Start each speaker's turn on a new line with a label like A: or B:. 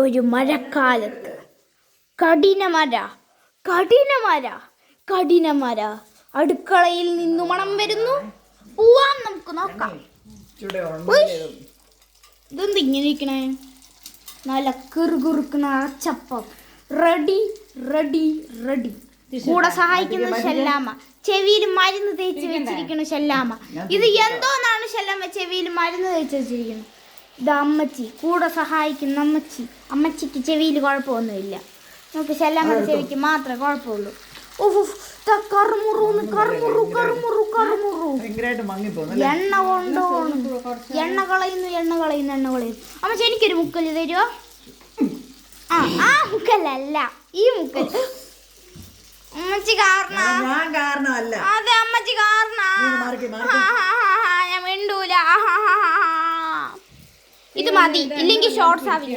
A: ഒരു മഴക്കാലത്ത് കഠിനമര കഠിനമര കഠിനമര അടുക്കളയിൽ നിന്നു മണം വരുന്നു. പോവാം, നമുക്ക് നോക്കാം. ഇതെന്ത് ഇങ്ങനെ ഇരിക്കണേ? നല്ല കിറുകിറുക്കണ അച്ചപ്പം റെഡി റെഡി റെഡി. കൂടെ സഹായിക്കുന്ന ഷെല്ലാമ്മ. ചെവിയിൽ മരുന്ന് തേച്ച് വെച്ചിരിക്കണ ഷെല്ലാമ്മ. ഇത് എന്തോന്നാണ് ഷെല്ലാമ്മ ചെവിയിൽ മരുന്ന് തേച്ച് വെച്ചിരിക്കുന്നത്? ഇത് അമ്മച്ചി, കൂടെ സഹായിക്കുന്ന അമ്മച്ചി. അമ്മച്ചിക്ക് ചെവിയിൽ കുഴപ്പമൊന്നുമില്ല. നമുക്ക് ഷെല്ലാമ്മയുടെ ചെവിക്ക് മാത്രമേ കുഴപ്പമുള്ളൂ. ഓഹോ, കറുമുറു കറുമുറു കറുമുറു കറുമുറു. എണ്ണ കൊണ്ടോണം. എണ്ണ കളയുന്നു എണ്ണ കളയുന്നു എണ്ണ കളയുന്നു. അമ്മച്ചി എനിക്കൊരു മുക്കല് തരുമോ? ആ മുക്കലല്ല, ഈ മുക്കൽ. അമ്മച്ചി കാരണമല്ല. അതെ, അമ്മച്ചി കാരണ. ഞാൻ മിണ്ടൂല. ഇത് മതി, ഇല്ലെങ്കിൽ ഷോർട്സ് ആവില്ല.